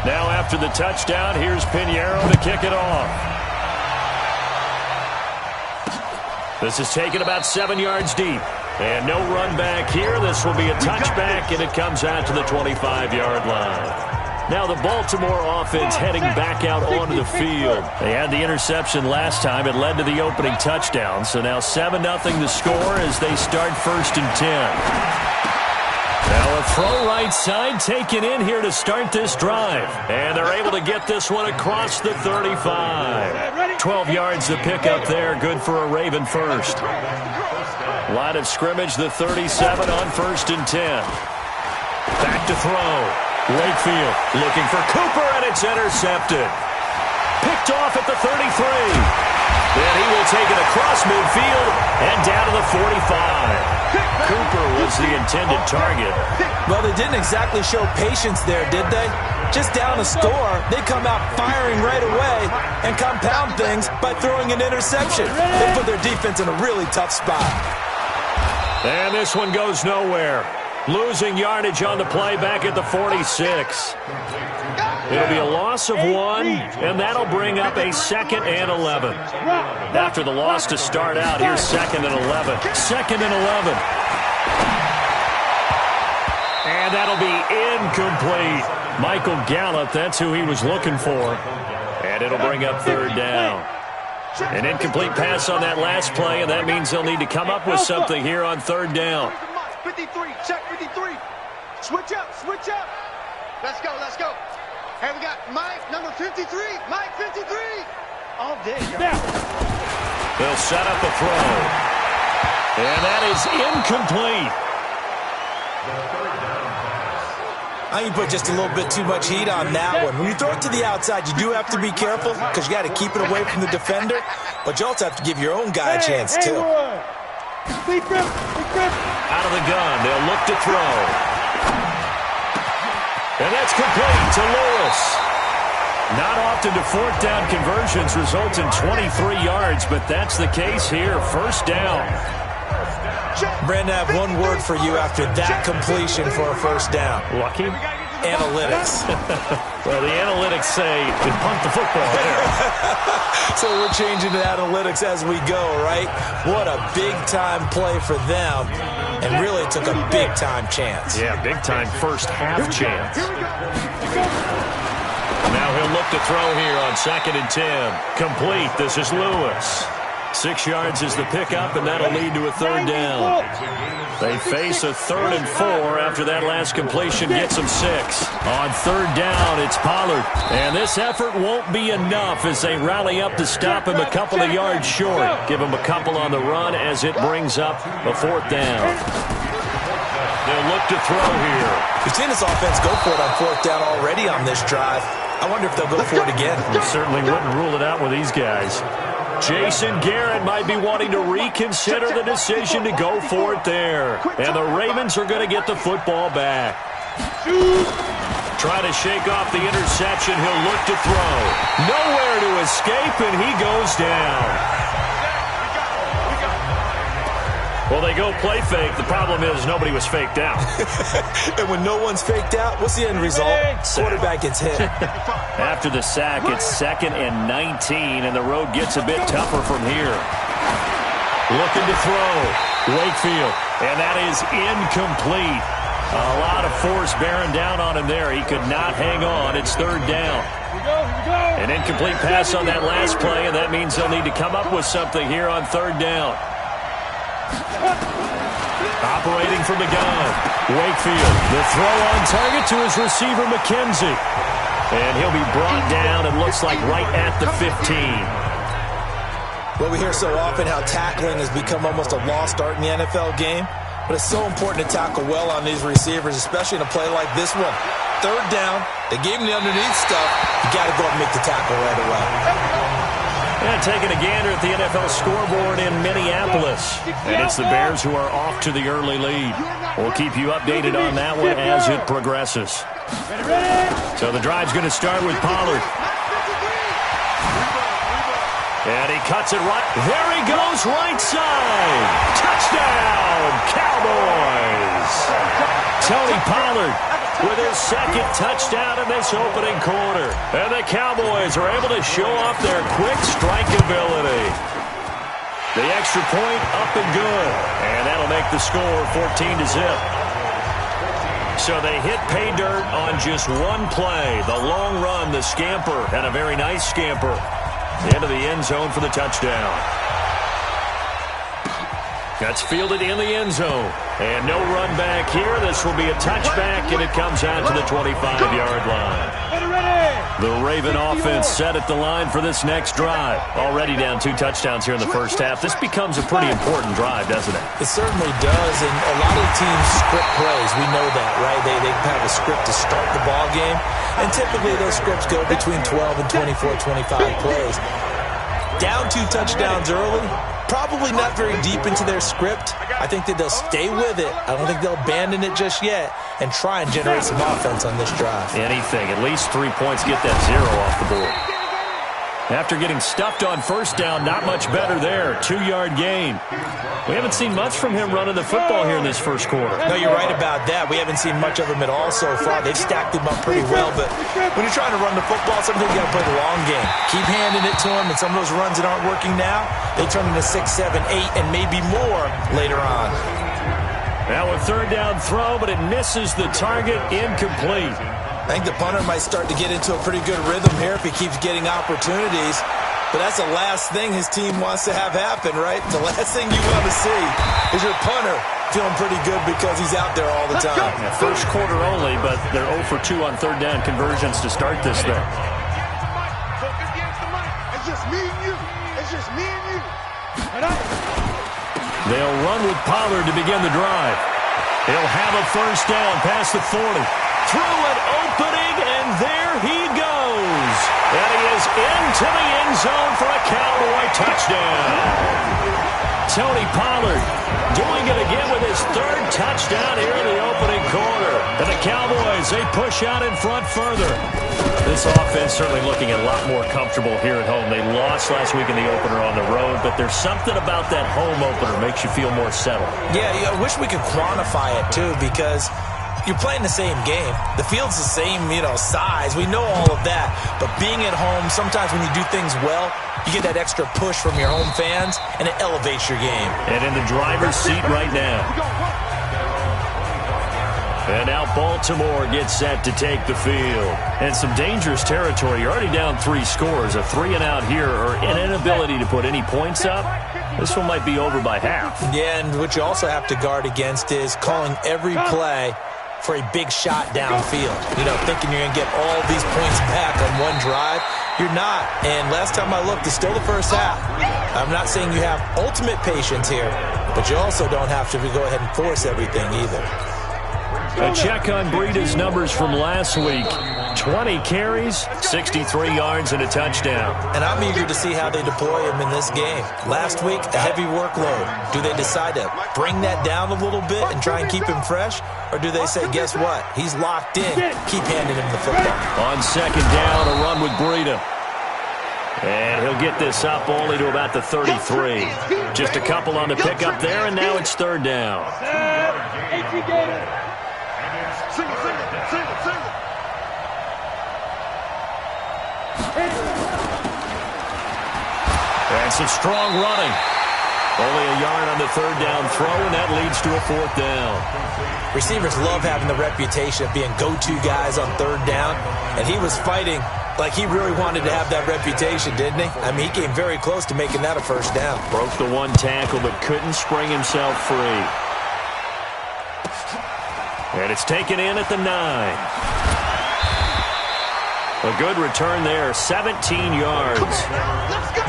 Now after the touchdown, here's Pinheiro to kick it off. This is taken about 7 yards deep. And no run back here. This will be a touchback, and it comes out to the 25-yard line. Now the Baltimore offense heading back out onto the field. They had the interception last time. It led to the opening touchdown. So now 7-0 the score as they start 1st and 10. Now a throw right side taken in here to start this drive. And they're able to get this one across the 35. 12 yards to pick up there. Good for a Raven first. Line of scrimmage, the 37 on 1st and 10. Back to throw. Wakefield looking for Cooper, and it's intercepted. Picked off at the 33. Then he will take it across midfield and down to the 45. Cooper was the intended target. Well, they didn't exactly show patience there, did they? Just down a score, they come out firing right away and compound things by throwing an interception. They put their defense in a really tough spot. And this one goes nowhere. Losing yardage on the play back at the 46. It'll be a loss of 1, and that'll bring up a 2nd and 11. After the loss to start out, here's 2nd and 11. 2nd and 11. And that'll be incomplete. Michael Gallup, that's who he was looking for. And it'll bring up 3rd down. An incomplete pass on that last play, and that means they'll need to come up with something here on 3rd down. 53, check 53. Switch up, switch up. Let's go, let's go. Hey, we got Mike, number 53. Mike, 53. All day. They'll set up a throw. And that is incomplete. I think you put just a little bit too much heat on that one. When you throw it to the outside, you do have to be careful because you got to keep it away from the defender, but you also have to give your own guy a chance, too. Out of the gun, they'll look to throw. And that's complete to Lewis. Not often do 4th down conversions result in 23 yards, but that's the case here. 1st down. Brandon, I have one word for you after that completion for a 1st down. Lucky? Analytics. Well, the analytics say you punt the football there. So we're changing to analytics as we go, right? What a big-time play for them. And really took a big-time chance. Yeah, big-time first half chance. Now he'll look to throw here on 2nd and 10. Complete. This is Lewis. 6 yards is the pickup, and that'll lead to a 3rd down. They face a 3rd and 4 after that last completion gets them 6. On 3rd down, it's Pollard. And this effort won't be enough as they rally up to stop him a couple of yards short. Give him a couple on the run as it brings up a 4th down. They'll look to throw here. We've seen this offense go for it on 4th down already on this drive. I wonder if they'll go for it again. You certainly wouldn't rule it out with these guys. Jason Garrett might be wanting to reconsider the decision to go for it there. And the Ravens are going to get the football back. Trying to shake off the interception. He'll look to throw. Nowhere to escape, and he goes down. Well, they go play fake. The problem is nobody was faked out. And when no one's faked out, what's the end result? Quarterback gets hit. After the sack, it's 2nd and 19, and the road gets a bit tougher from here. Looking to throw. Wakefield, and that is incomplete. A lot of force bearing down on him there. He could not hang on. It's 3rd down. An incomplete pass on that last play, and that means they'll need to come up with something here on 3rd down. Operating from the gun. Wakefield, the throw on target to his receiver, McKenzie. And he'll be brought down, it looks like right at the 15. Well, we hear so often how tackling has become almost a lost art in the NFL game. But it's so important to tackle well on these receivers, especially in a play like this one. 3rd down, they gave him the underneath stuff. You got to go up and make the tackle right away. And taking a gander at the NFL scoreboard in Minneapolis. And it's the Bears who are off to the early lead. We'll keep you updated on that one as it progresses. So the drive's going to start with Pollard. And he cuts it right. There he goes, right side. Touchdown, Cowboys. Tony Pollard with his second touchdown in this opening quarter. And the Cowboys are able to show off their quick strike ability. The extra point up and good. And that'll make the score 14-0. So they hit pay dirt on just one play. The long run, the scamper, and a very nice scamper into the end zone for the touchdown. That's fielded in the end zone. And no run back here. This will be a touchback, and it comes out to the 25-yard line. The Raven offense set at the line for this next drive. Already down 2 touchdowns here in the first half. This becomes a pretty important drive, doesn't it? It certainly does, and a lot of teams script plays. We know that, right? They have a script to start the ball game, and typically those scripts go between 12 and 24, 25 plays. Down 2 touchdowns early, probably not very deep into their script. I think that they'll stay with it. I don't think they'll abandon it just yet and try and generate some offense on this drive. Anything. At least 3 points, get that 0 off the board. After getting stuffed on first down, not much better there. 2-yard gain. We haven't seen much from him running the football here in this first quarter. No, you're right about that. We haven't seen much of him at all so far. They've stacked him up pretty well, but when you're trying to run the football, sometimes you got to play the long game. Keep handing it to him, and some of those runs that aren't working now, they turn into 6, 7, 8, and maybe more later on. Now a third down throw, but it misses the target, incomplete. I think the punter might start to get into a pretty good rhythm here if he keeps getting opportunities. But that's the last thing his team wants to have happen, right? The last thing you want to see is your punter feeling pretty good because he's out there all the time. Yeah, first quarter only, but they're 0 for 2 on third down conversions to start this thing. It's just me and you. It's just me and you. They'll run with Pollard to begin the drive. He'll have a first down past the 40. Through an opening, and there he goes. And he is into the end zone for a Cowboy touchdown. Tony Pollard doing it again with his 3rd touchdown here in the opening quarter. And the Cowboys, they push out in front further. This offense certainly looking a lot more comfortable here at home. They lost last week in the opener on the road, but there's something about that home opener makes you feel more settled. Yeah, I wish we could quantify it, too, because you're playing the same game. The field's the same, size. We know all of that. But being at home, sometimes when you do things well, you get that extra push from your home fans, and it elevates your game. And in the driver's seat right now. And now Baltimore gets set to take the field. And some dangerous territory. You're already down 3 scores. A 3-and-out here, or an inability to put any points up. This one might be over by half. Yeah, and what you also have to guard against is calling every play for a big shot downfield. Thinking you're going to get all these points back on one drive. You're not. And last time I looked, it's still the first half. I'm not saying you have ultimate patience here, but you also don't have to go ahead and force everything either. A check on Breida's numbers from last week. 20 carries, 63 yards, and a touchdown. And I'm eager to see how they deploy him in this game. Last week, a heavy workload. Do they decide to bring that down a little bit and try and keep him fresh? Or do they say, guess what? He's locked in. Keep handing him the football. On second down, a run with Breida. And he'll get this up only to about the 33. Just a couple on the pickup there, and now it's third down. And some strong running. Only a yard on the third down throw, and that leads to a 4th down. Receivers love having the reputation of being go-to guys on third down, and he was fighting like he really wanted to have that reputation, didn't he? I mean, he came very close to making that a first down. Broke the 1 tackle, but couldn't spring himself free. And it's taken in at the 9. A good return there, 17 yards. Let's go.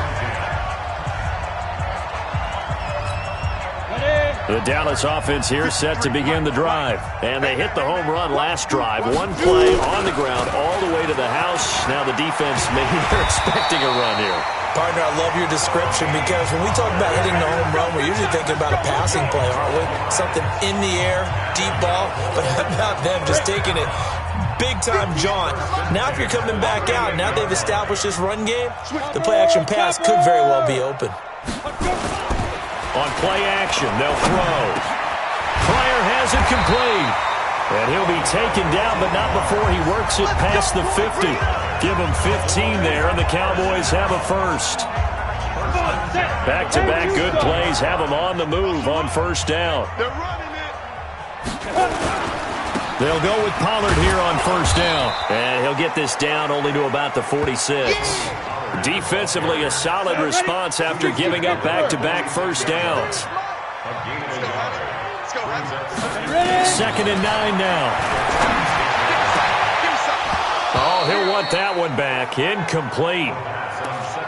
The Dallas offense here set to begin the drive. And they hit the home run last drive. 1 play on the ground all the way to the house. Now the defense, maybe they're expecting a run here. Partner, I love your description because when we talk about hitting the home run, we're usually thinking about a passing play, aren't we? Something in the air, deep ball. But how about them just taking it big-time jaunt? Now if you're coming back out, now they've established this run game, the play-action pass could very well be open. On play action, they'll throw. Pryor has it complete. And he'll be taken down, but not before he works it past the 50. Give him 15 there, and the Cowboys have a first. Back-to-back good plays have them on the move on first down. They'll go with Pollard here on first down. And he'll get this down only to about the 46. Defensively, a solid response after giving up back-to-back first downs. 2nd and 9 now. Oh, he'll want that one back. Incomplete.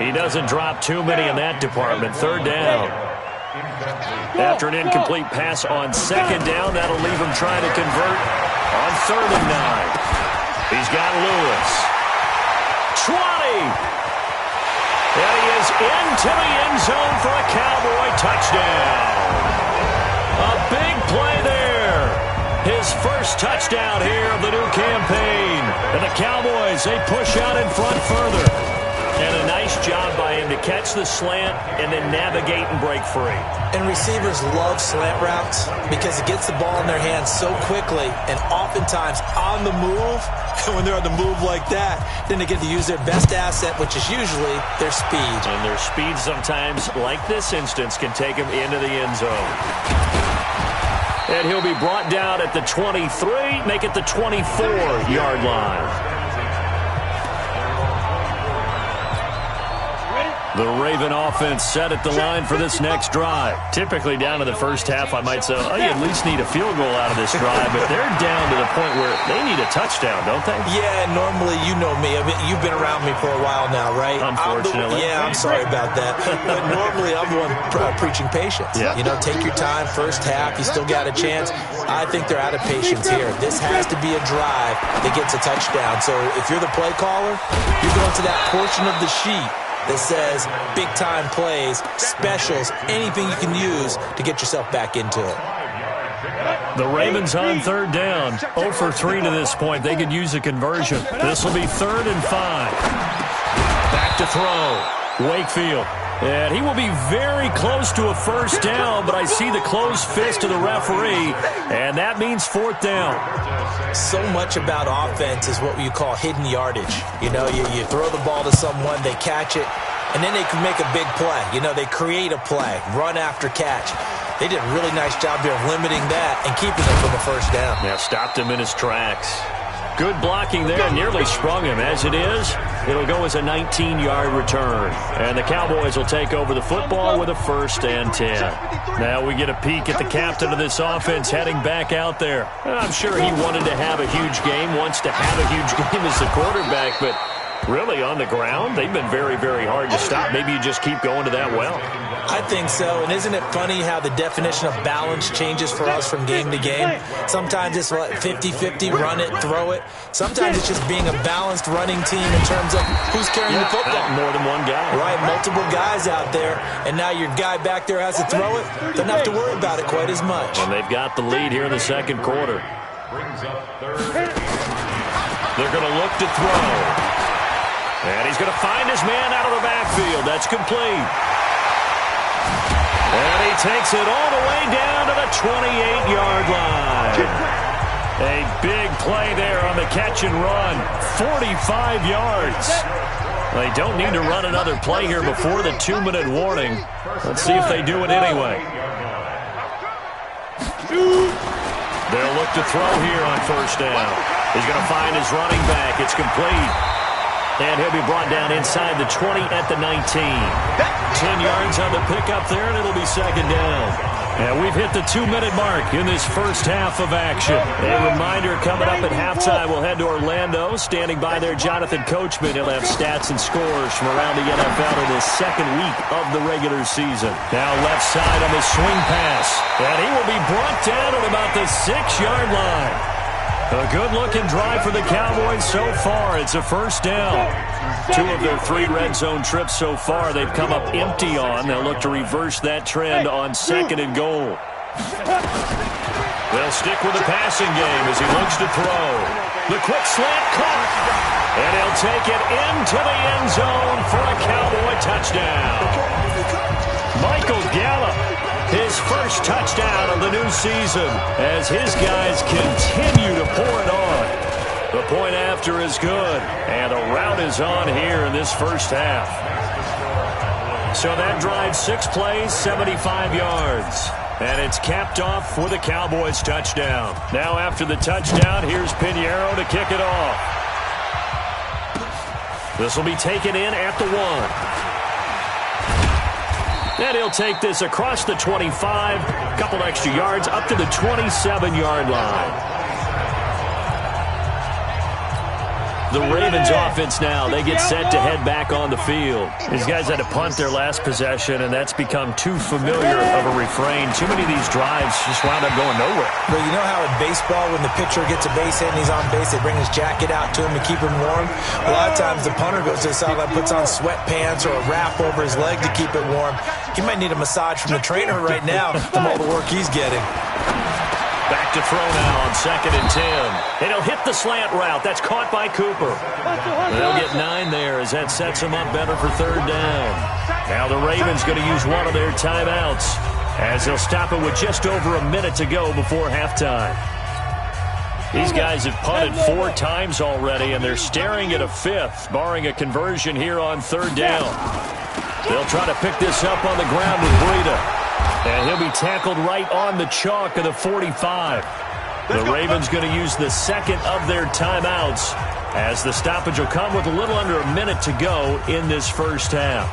He doesn't drop too many in that department. 3rd down. After an incomplete pass on 2nd down, that'll leave him trying to convert on 3rd and 9. He's got Lewis. 20. And he is into the end zone for a Cowboy touchdown. A big play there. His first touchdown here of the new campaign. And the Cowboys, they push out in front further. And a nice job by him to catch the slant and then navigate and break free. And receivers love slant routes because it gets the ball in their hands so quickly and oftentimes on the move. And when they're on the move like that, then they get to use their best asset, which is usually their speed. And their speed sometimes, like this instance, can take them into the end zone. And he'll be brought down at the 23, make it the 24-yard line. The Raven offense set at the line for this next drive. Typically down to the first half, I might say, oh, you at least need a field goal out of this drive, but they're down to the point where they need a touchdown, don't they? Yeah, normally, you know me. I mean, you've been around me for a while now, right? Unfortunately. I'm sorry about that. But normally, I'm the one preaching patience. Yeah. You know, take your time, first half, you still got a chance. I think they're out of patience here. This has to be a drive that gets a touchdown. So if you're the play caller, you're going to that portion of the sheet that says big-time plays, specials, anything you can use to get yourself back into it. The Ravens on 3rd down. 0 for 3 to this point. They could use a conversion. This will be 3rd and 5. Back to throw. Wakefield. And he will be very close to a first down, but I see the closed fist of the referee, and that means 4th down. So much about offense is what you call hidden yardage. You know, you throw the ball to someone, they catch it, and then they can make a big play. You know, they create a play, run after catch. They did a really nice job here of limiting that and keeping them from the first down. Yeah, stopped him in his tracks. Good blocking there, nearly sprung him. As it is, it'll go as a 19-yard return. And the Cowboys will take over the football with a 1st and 10. Now we get a peek at the captain of this offense heading back out there. I'm sure he wanted to have a huge game, wants to have a huge game as the quarterback, but really on the ground, they've been very, very hard to stop. Maybe you just keep going to that well. I think so, and isn't it funny how the definition of balance changes for us from game to game? Sometimes it's 50-50, run it, throw it. Sometimes it's just being a balanced running team in terms of who's carrying the football. More than one guy. Right, multiple guys out there, and now your guy back there has to throw it. Doesn't have to worry about it quite as much. And they've got the lead here in the 2nd quarter. They're going to look to throw. And he's going to find his man out of the backfield. That's complete. And he takes it all the way down to the 28-yard line. A big play there on the catch and run. 45 yards. They don't need to run another play here before the 2-minute warning. Let's see if they do it anyway. They'll look to throw here on first down. He's going to find his running back. It's complete. And he'll be brought down inside the 20 at the 19. 10 yards on the pickup there, and it'll be 2nd down. And we've hit the 2-minute mark in this first half of action. A reminder, coming up at halftime, we'll head to Orlando. Standing by there, Jonathan Coachman. He'll have stats and scores from around the NFL in his 2nd week of the regular season. Now left side on the swing pass. And he will be brought down at about the 6-yard line. A good-looking drive for the Cowboys so far. It's a first down. 2 of their 3 red zone trips so far they've come up empty on. They'll look to reverse that trend on 2nd and goal. They'll stick with the passing game as he looks to throw. The quick slant caught. And he'll take it into the end zone for a Cowboy touchdown. Michael Gallup His first touchdown of the new season as his guys continue to pour it on. The point after is good, and a rout is on here in this first half. So that drive, 6 plays, 75 yards. And it's capped off with a Cowboys touchdown. Now after the touchdown, here's Pinheiro to kick it off. This will be taken in at the 1. And he'll take this across the 25, a couple extra yards, up to the 27-yard line. The Ravens offense now, they get set to head back on the field. These guys had to punt their last possession, and that's become too familiar of a refrain. Too many of these drives just wound up going nowhere. But you know how in baseball, when the pitcher gets a base hit and he's on base, they bring his jacket out to him to keep him warm? A lot of times the punter goes to the sideline, puts on sweatpants or a wrap over his leg to keep it warm. He might need a massage from the trainer right now from all the work he's getting. Back to throw now on 2nd and 10. And he'll hit the slant route. That's caught by Cooper. They'll get 9 there as that sets them up better for 3rd down. Now the Ravens going to use one of their timeouts as they'll stop it with just over a minute to go before halftime. These guys have punted 4 times already, and they're staring at a 5th, barring a conversion here on 3rd down. They'll try to pick this up on the ground with Breida. And he'll be tackled right on the chalk of the 45. The Ravens going to use the 2nd of their timeouts as the stoppage will come with a little under a minute to go in this first half.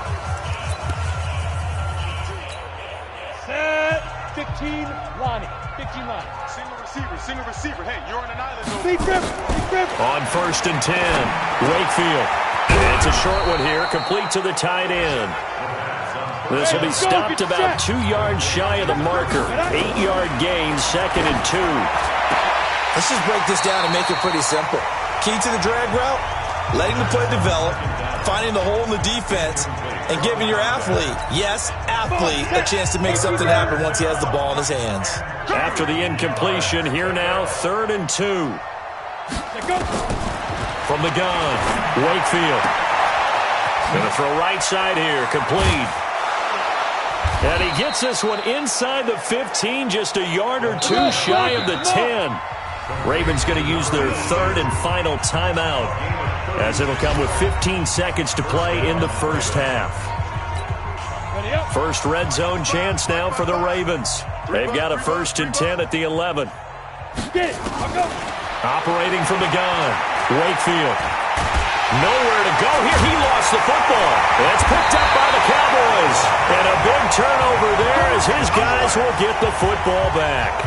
Set, 15, Lonnie. 15 line. Single receiver. Hey, you're on an island. Big grip. On 1st and 10, Wakefield. And it's a short one here, complete to the tight end. This will be stopped about 2 yards shy of the marker. 8-yard gain, 2nd and 2. Let's just break this down and make it pretty simple. Key to the drag route, letting the play develop, finding the hole in the defense, and giving your athlete, yes, athlete, a chance to make something happen once he has the ball in his hands. After the incompletion, here now, 3rd and 2. From the gun, Wakefield. Going to throw right side here, complete. And he gets this one inside the 15, just a yard or 2 shy of the 10. Ravens going to use their 3rd and final timeout as it'll come with 15 seconds to play in the first half. First red zone chance now for the Ravens. They've got a 1st and 10 at the 11. Operating from the gun, Wakefield. Nowhere to go here. He lost the football. It's picked up by the Cowboys. And a big turnover there as his guys will get the football back.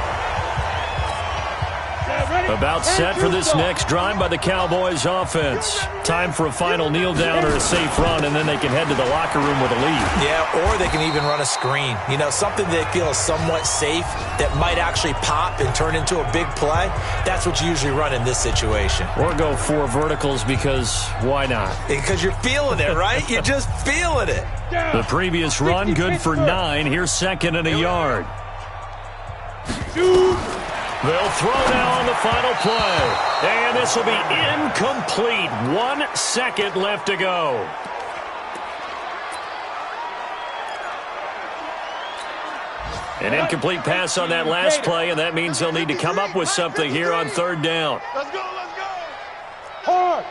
About set for this next drive by the Cowboys offense. Time for a final kneel down or a safe run, and then they can head to the locker room with a lead. Yeah, or they can even run a screen. You know, something they feel is somewhat safe that might actually pop and turn into a big play. That's what you usually run in this situation. Or go 4 verticals because why not? Because you're feeling it, right? You're just feeling it. The previous run good for 9. Here's 2nd and a yard. They'll throw now on the final play. And this will be incomplete. 1 second left to go. An incomplete pass on that last play, and that means they'll need to come up with something here on 3rd down. Let's go. Hard.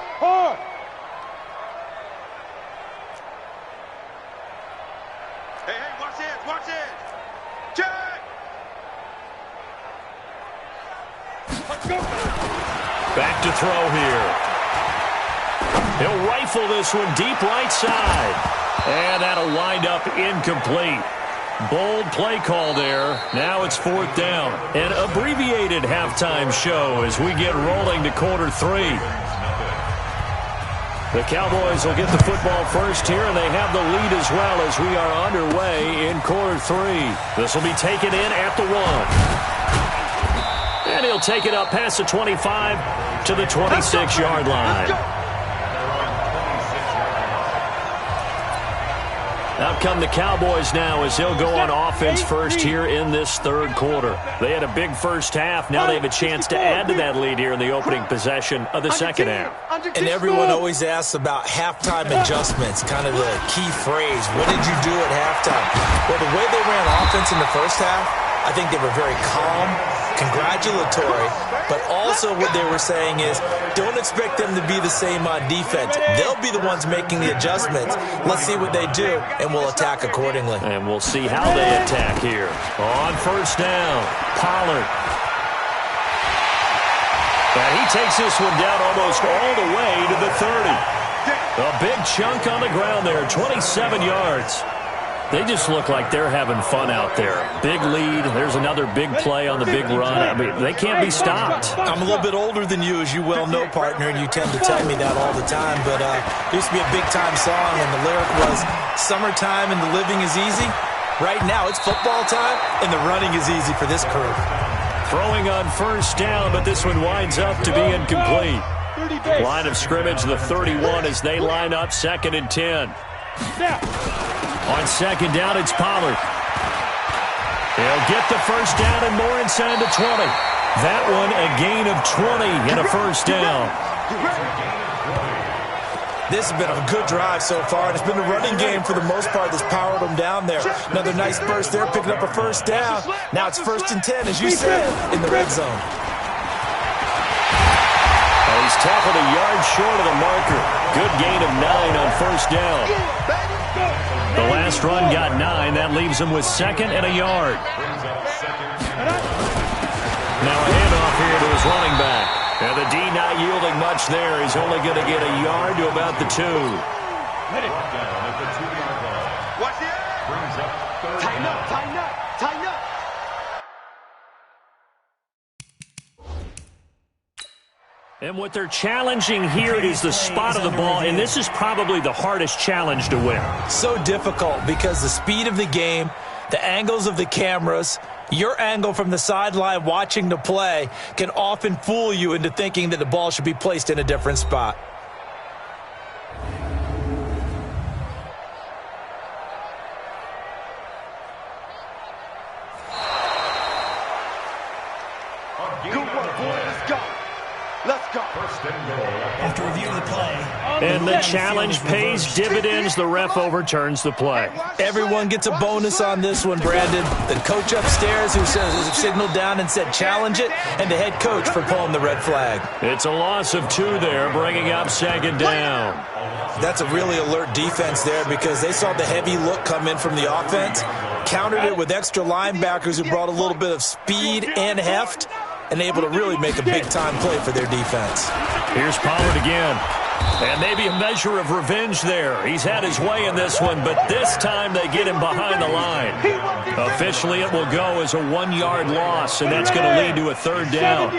Hey, watch it. Check. Back to throw here. He'll rifle this one deep right side. And that'll wind up incomplete. Bold play call there. Now it's 4th down. An abbreviated halftime show as we get rolling to quarter 3. The Cowboys will get the football first here, and they have the lead as well as we are underway in quarter 3. This will be taken in at the 1. And he'll take it up past the 25 to the 26-yard line. Out come the Cowboys now as they'll go on offense first here in this third quarter. They had a big first half. Now they have a chance to add to that lead here in the opening possession of the second half. And everyone always asks about halftime adjustments, kind of the key phrase. What did you do at halftime? Well, the way they ran offense in the first half, I think they were very calm, congratulatory, but also what they were saying is don't expect them to be the same on defense. They'll be the ones making the adjustments. Let's see what they do, and we'll attack accordingly. And we'll see how they attack here. On first down, Pollard. And he takes this one down almost all the way to the 30. A big chunk on the ground there, 27 yards. They just look like they're having fun out there. Big lead. There's another big play on the big run. I mean, they can't be stopped. I'm a little bit older than you, as you well know, partner, and you tend to tell me that all the time. But it used to be a big-time song, and the lyric was, summertime and the living is easy. Right now, it's football time, and the running is easy for this crew. Throwing on first down, but this one winds up to be incomplete. Line of scrimmage, the 31, as they line up 2nd and 10. On second down, it's Pollard. He'll get the first down and more inside the 20. That one a gain of 20 and a first down. This has been a good drive so far, and it's been the running game for the most part that's powered them down there. Another nice burst there, picking up a first down. Now it's 1st and 10, as you said, in the red zone. He's tackled a yard short of the marker. Good gain of 9 on first down. The last run got 9. That leaves him with 2nd and a yard. Now a handoff here to his running back. And the D not yielding much there. He's only going to get a yard to about the 2. Watch it. Tighten up, tighten up, tighten up. And what they're challenging here is the spot of the ball, and this is probably the hardest challenge to win. So difficult because the speed of the game, the angles of the cameras, your angle from the sideline watching the play can often fool you into thinking that the ball should be placed in a different spot. Good work, boy. Let's go. Let's go. After reviewing the play. And the challenge pays dividends. The ref overturns the play. Everyone gets a bonus on this one, Brandon. The coach upstairs who signaled down and said challenge it, and the head coach for pulling the red flag. It's a loss of 2 there, bringing up 2nd down. That's a really alert defense there because they saw the heavy look come in from the offense, countered it with extra linebackers who brought a little bit of speed and heft, and able to really make a big-time play for their defense. Here's Pollard again. And maybe a measure of revenge there. He's had his way in this one, but this time they get him behind the line. Officially, it will go as a 1-yard loss, and that's going to lead to a 3rd down.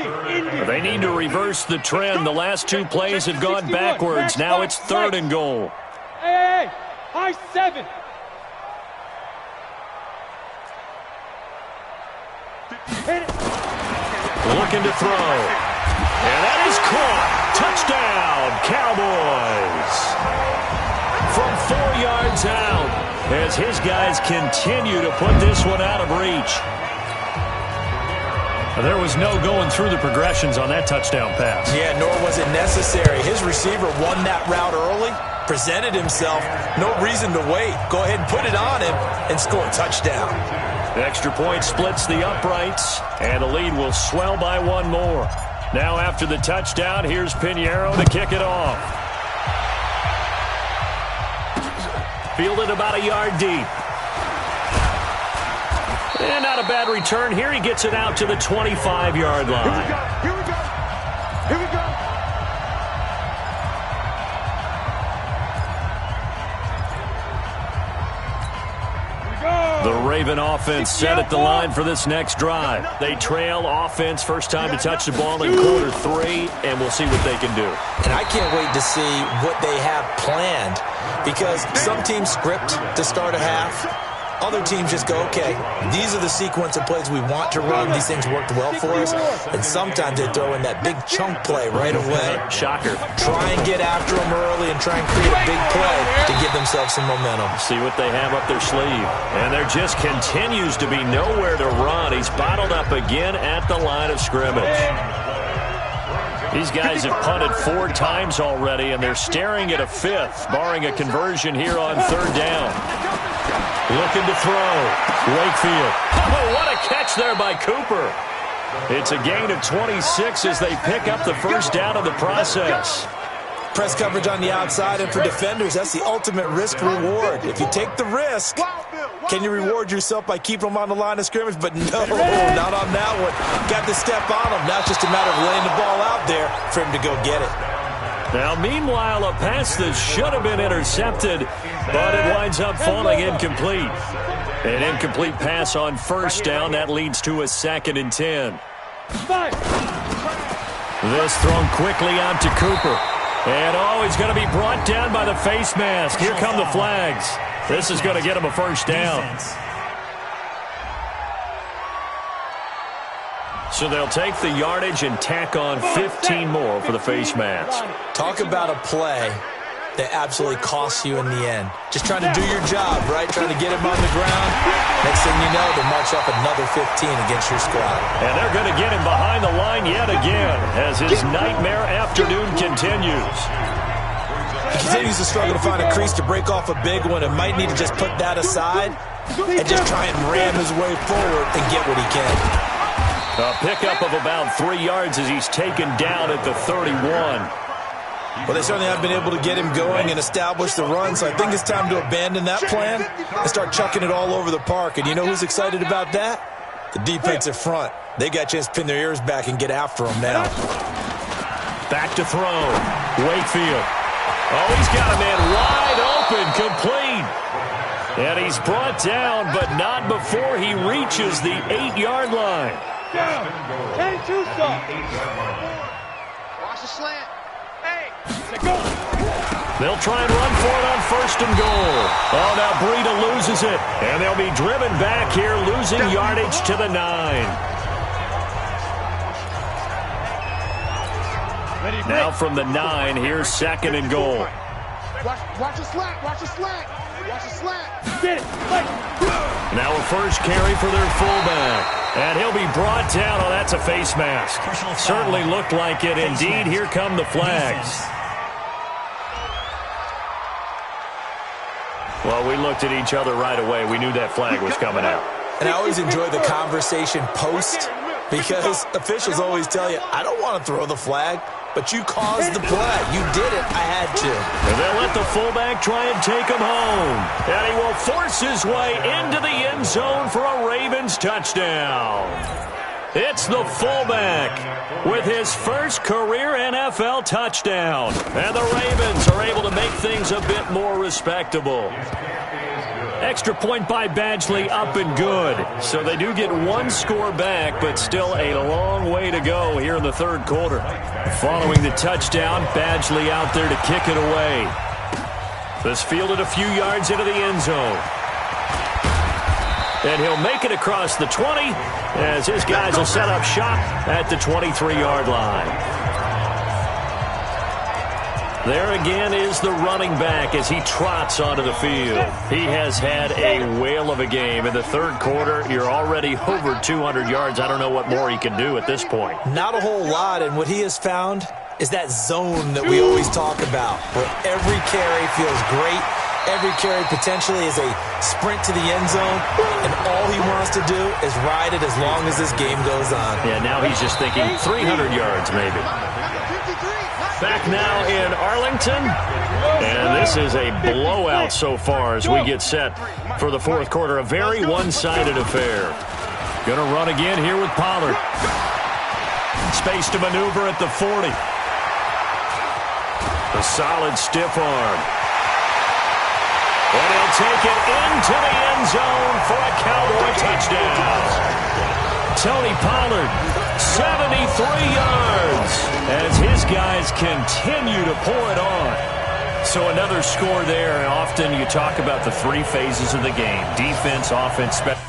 They need to reverse the trend. The last 2 plays have gone backwards. Now it's 3rd and goal. Hey, high 7. Looking to throw. And that is caught. Touchdown, Cowboys. From 4 yards out, as his guys continue to put this one out of reach. There was no going through the progressions on that touchdown pass. Yeah, nor was it necessary. His receiver won that route early, presented himself. No reason to wait. Go ahead and put it on him and score a touchdown. The extra point splits the uprights, and the lead will swell by 1 more. Now after the touchdown, here's Pinheiro to kick it off. Fielded about a yard deep. And not a bad return here. He gets it out to the 25-yard line. Here we go. Here we go. The Raven offense set at the line for this next drive. They trail offense, first time to touch the ball in quarter 3, and we'll see what they can do. And I can't wait to see what they have planned because some teams script to start a half. Other teams just go, okay, these are the sequence of plays we want to run. These things worked well for us. And sometimes they throw in that big chunk play right away. Shocker. Try and get after them early and try and create a big play to give themselves some momentum. See what they have up their sleeve. And there just continues to be nowhere to run. He's bottled up again at the line of scrimmage. These guys have punted 4 times already, and they're staring at a 5th, barring a conversion here on 3rd down. Looking to throw. Wakefield. Oh, what a catch there by Cooper. It's a gain of 26 as they pick up the first down of the process. Press coverage on the outside, and for defenders, that's the ultimate risk-reward. If you take the risk, can you reward yourself by keeping them on the line of scrimmage? But no, not on that one. Got to step on them. Now it's just a matter of laying the ball out there for him to go get it. Now, meanwhile, a pass that should have been intercepted, but it winds up falling incomplete. An incomplete pass on 1st down. That leads to a 2nd and 10. This thrown quickly out to Cooper. And, he's going to be brought down by the face mask. Here come the flags. This is going to get him a first down. So they'll take the yardage and tack on 15 more for the face mask. Talk about a play that absolutely costs you in the end. Just trying to do your job, right? Trying to get him on the ground. Next thing you know, they march up another 15 against your squad. And they're going to get him behind the line yet again as his nightmare afternoon continues. He continues to struggle to find a crease to break off a big one and might need to just put that aside and just try and ram his way forward and get what he can. A pickup of about 3 yards as he's taken down at the 31. Well, they certainly have been able to get him going and establish the run, so I think it's time to abandon that plan and start chucking it all over the park. And you know who's excited about that? The defensive front. They got a chance to pin their ears back and get after him now. Back to throw. Wakefield. Oh, he's got a man wide open, complete. And he's brought down, but not before he reaches the 8-yard line. Down. 10-2 stop. Watch the slant. They'll try and run for it on 1st and goal. Oh, now Breida loses it. And they'll be driven back here, losing yardage to the 9. Now from the 9, here's 2nd and goal. Watch the slant. Watch the slant. Watch the slant. Get it. Now a first carry for their fullback. And he'll be brought down. Oh, that's a face mask. Certainly looked like it. Indeed, here come the flags. Well, we looked at each other right away. We knew that flag was coming out. And I always enjoy the conversation post because officials always tell you, I don't want to throw the flag, but you caused the play. You did it. I had to. And they'll let the fullback try and take him home. And he will force his way into the end zone for a Ravens touchdown. It's the fullback with his first career NFL touchdown. And the Ravens are able to make things a bit more respectable. Extra point by Badgley up and good. So they do get 1 score back, but still a long way to go here in the 3rd quarter. Following the touchdown, Badgley out there to kick it away. This fielded a few yards into the end zone. And he'll make it across the 20 as his guys will set up shop at the 23-yard line. There again is the running back as he trots onto the field. He has had a whale of a game. In the 3rd quarter, you're already over 200 yards. I don't know what more he can do at this point. Not a whole lot, and what he has found is that zone that we always talk about, where every carry feels great. Every carry potentially is a sprint to the end zone, and all he wants to do is ride it as long as this game goes on. Yeah, now he's just thinking 300 yards maybe. Back now in Arlington, and this is a blowout so far as we get set for the 4th quarter. A very one-sided affair. Going to run again here with Pollard. Space to maneuver at the 40. A solid stiff arm. And he'll take it into the end zone for a Cowboy touchdown. Tony Pollard, 73 yards, as his guys continue to pour it on. So another score there, and often you talk about the three phases of the game: defense, offense, special.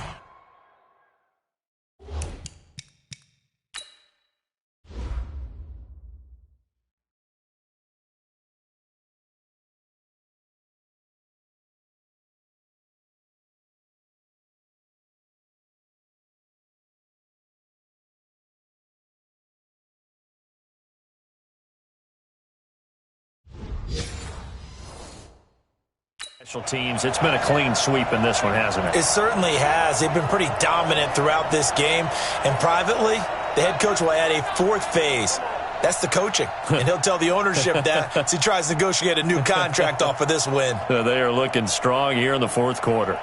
Teams. It's been a clean sweep in this one, hasn't it? It certainly has. They've been pretty dominant throughout this game. And privately, the head coach will add a fourth phase. That's the coaching. And he'll tell the ownership that as he tries to negotiate a new contract off of this win. They are looking strong here in the fourth quarter.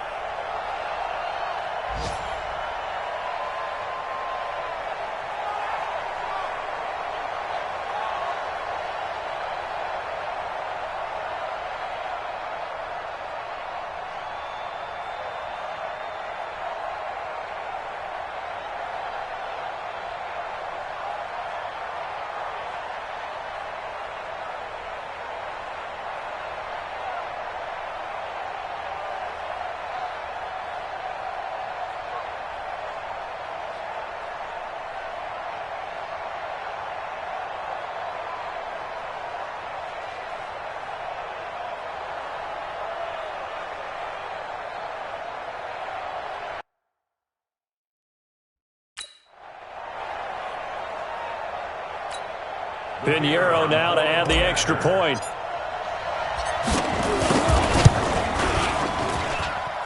Pinheiro now to add the extra point.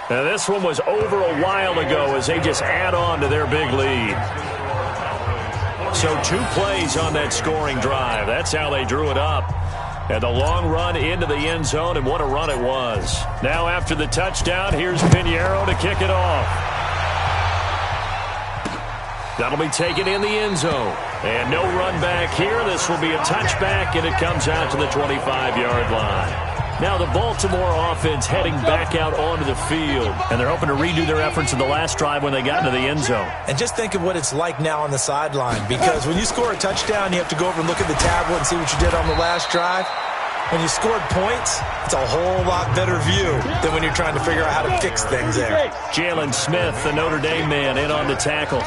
Now this one was over a while ago as they just add on to their big lead. So 2 plays on that scoring drive. That's how they drew it up. And the long run into the end zone, and what a run it was. Now after the touchdown, here's Pinheiro to kick it off. That'll be taken in the end zone. And no run back here. This will be a touchback, and it comes out to the 25-yard line. Now the Baltimore offense heading back out onto the field. And they're hoping to redo their efforts in the last drive when they got into the end zone. And just think of what it's like now on the sideline. Because when you score a touchdown, you have to go over and look at the tablet and see what you did on the last drive. When you scored points, it's a whole lot better view than when you're trying to figure out how to fix things there. Jalen Smith, the Notre Dame man, in on the tackle.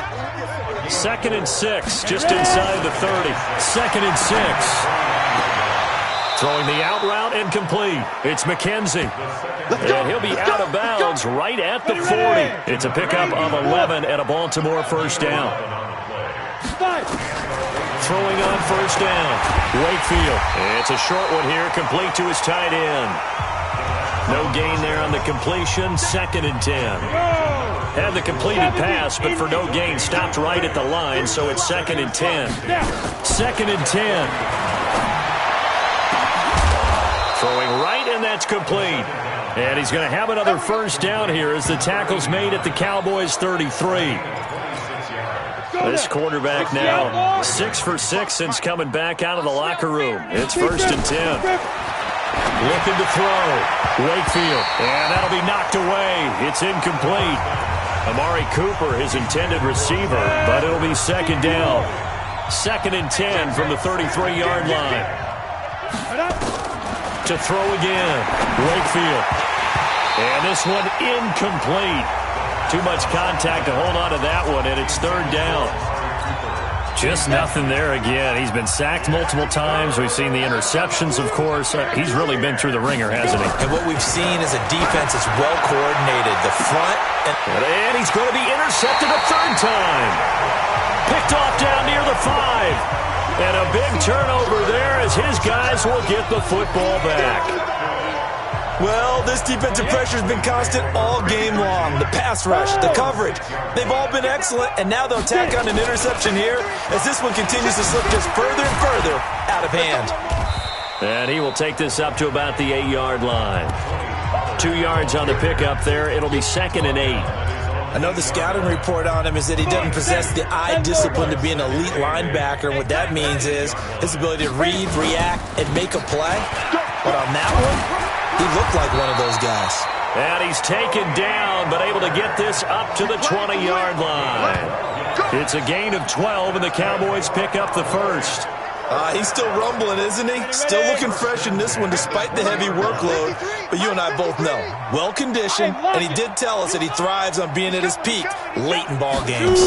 2nd and 6, just inside the 30. 2nd and 6. Throwing the out route and complete. It's McKenzie. And he'll be out of bounds right at the 40. It's a pickup of 11 and a Baltimore first down. Throwing on first down. Wakefield. It's a short one here, complete to his tight end. No gain there on the completion. 2nd and 10. Had the completed pass, but for no gain, stopped right at the line, so it's 2nd and 10. 2nd and 10. Throwing right, and that's complete. And he's going to have another first down here as the tackle's made at the Cowboys' 33. This quarterback now 6 for 6 since coming back out of the locker room. It's 1st and 10. Looking to throw. Wakefield. And that'll be knocked away. It's incomplete. Amari Cooper, his intended receiver, but it'll be 2nd down. 2nd and 10 from the 33-yard line. To throw again. Wakefield. And this one incomplete. Too much contact to hold on to that one, and it's 3rd down. Just nothing there again. He's been sacked multiple times. We've seen the interceptions, of course. He's really been through the ringer, hasn't he? And what we've seen is a defense that's well coordinated. The front. And he's going to be intercepted a 3rd time. Picked off down near the 5. And a big turnover there as his guys will get the football back. Well, this defensive pressure has been constant all game long. The pass rush, the coverage, they've all been excellent, and now they'll tack on an interception here as this one continues to slip just further and further out of hand. And he will take this up to about the 8-yard line. 2 yards on the pickup there. It'll be 2nd and 8. I know the scouting report on him is that he doesn't possess the eye discipline to be an elite linebacker. What that means is his ability to read, react, and make a play. But on that one, he looked like one of those guys. And he's taken down, but able to get this up to the 20-yard line. It's a gain of 12, and the Cowboys pick up the first. He's still rumbling, isn't he? Still looking fresh in this one despite the heavy workload. But you and I both know, well-conditioned, and he did tell us that he thrives on being at his peak late in ball games.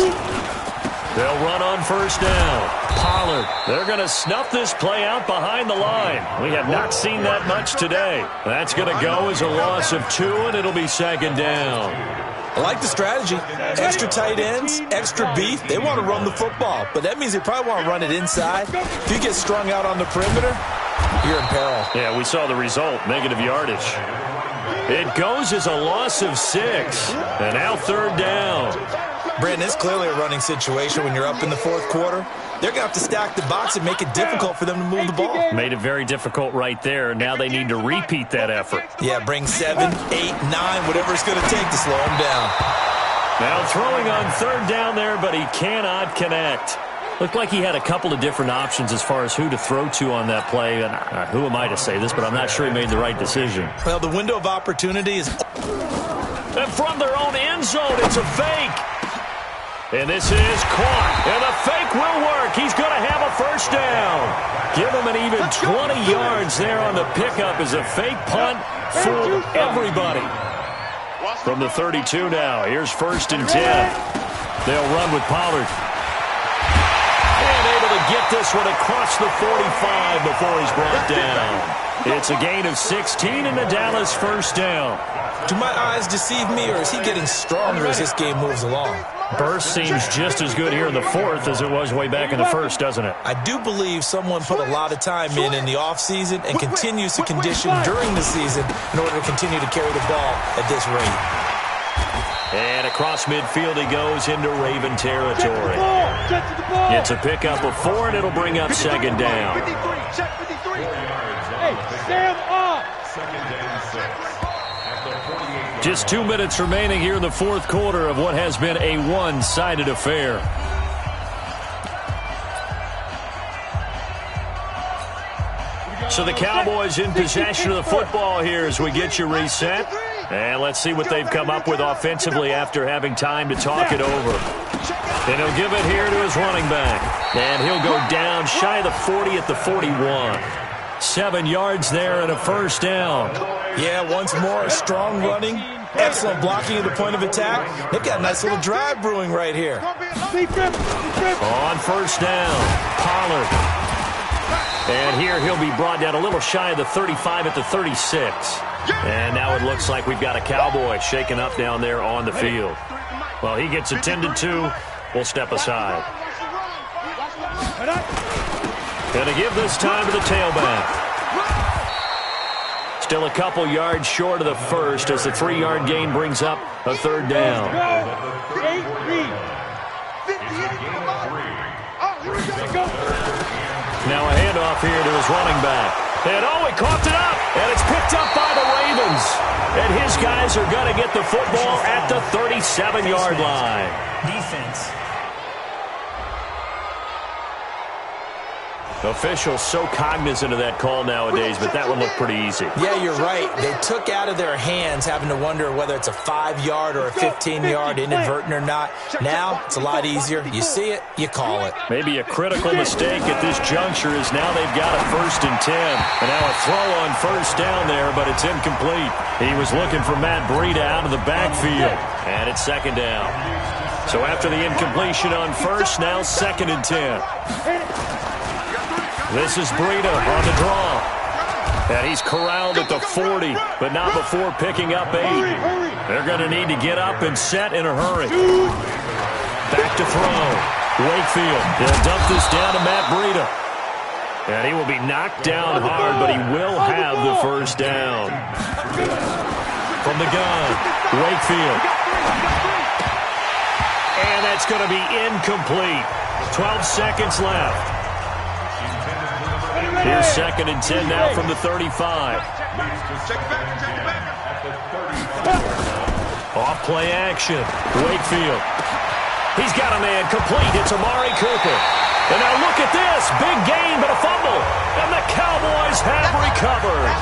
They'll run on first down. Pollard. They're going to snuff this play out behind the line. We have not seen that much today. That's going to go as a loss of 2, and it'll be second down. I like the strategy. Extra tight ends, extra beef. They want to run the football, but that means they probably want to run it inside. If you get strung out on the perimeter, you're in peril. Yeah, we saw the result, negative yardage. It goes as a loss of 6, and now third down. Brandon, it's clearly a running situation when you're up in the fourth quarter. They're going to have to stack the box and make it difficult for them to move the ball. Made it very difficult right there. Now they need to repeat that effort. Yeah, bring 7, 8, 9, whatever it's going to take to slow him down. Now throwing on third down there, but he cannot connect. Looked like he had a couple of different options as far as who to throw to on that play. And who am I to say this, but I'm not sure he made the right decision. Well, the window of opportunity is... And from their own end zone, it's a fake. And this is caught. And the fake will work. He's going to have a first down. Give him an even 20 yards there on the pickup as a fake punt fooled everybody. From the 32 now, here's first and 10. They'll run with Pollard. And able to get this one across the 45 before he's brought down. It's a gain of 16 and the Dallas first down. Do my eyes deceive me, or is he getting stronger as this game moves along? Burst seems just as good here in the fourth as it was way back in the first, doesn't it? I do believe someone put a lot of time in the offseason and continues to condition during the season in order to continue to carry the ball at this rate. And across midfield he goes into Raven territory. It's a pickup of 4, and it'll bring up second down. 53, check 53. Hey, Sam up. Just 2 minutes remaining here in the fourth quarter of what has been a one-sided affair. So the Cowboys in possession of the football here as we get you reset. And let's see what they've come up with offensively after having time to talk it over. And he'll give it here to his running back. And he'll go down shy of the 40 at the 41. 7 yards there and a first down. Yeah, once more, strong running, excellent blocking at the point of attack. They've got a nice little drive brewing right here. On first down, Pollard. And here he'll be brought down a little shy of the 35 at the 36. And now it looks like we've got a Cowboy shaken up down there on the field. Well, he gets attended to. We'll step aside. Going to give this time to the tailback. Still a couple yards short of the first as the 3-yard gain brings up a third down. Now a handoff here to his running back. And he coughed it up, and it's picked up by the Ravens. And his guys are going to get the football at the 37-yard line. Defense. Officials so cognizant of that call nowadays, but that one looked pretty easy. Yeah, you're right. They took out of their hands having to wonder whether it's a 5-yard or a 15-yard, inadvertent or not. Now, it's a lot easier. You see it, you call it. Maybe a critical mistake at this juncture is now they've got a first and 10. And now a throw on first down there, but it's incomplete. He was looking for Matt Breida out of the backfield. And it's second down. So after the incompletion on first, now second and 10. This is Breida on the draw. And he's corralled at the 40, but not before picking up 8. They're going to need to get up and set in a hurry. Back to throw. Wakefield. They'll dump this down to Matt Breida. And he will be knocked down hard, but he will have the first down. From the gun, Wakefield. And that's going to be incomplete. 12 seconds left. Here's second and 10 now from the 35. Off play action. Wakefield. He's got a man complete. It's Amari Cooper. And now look at this. Big gain, but a fumble. And the Cowboys have recovered.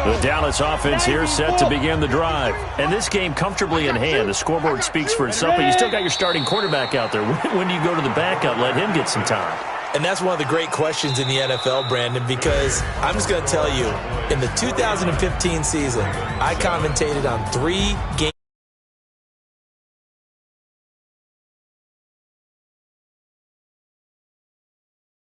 The Dallas offense here set to begin the drive. And this game comfortably in hand. The scoreboard speaks for itself, but you still got your starting quarterback out there. When do you go to the backup, let him get some time? And that's one of the great questions in the NFL, Brandon, because I'm just going to tell you, in the 2015 season, I commentated on 3 games.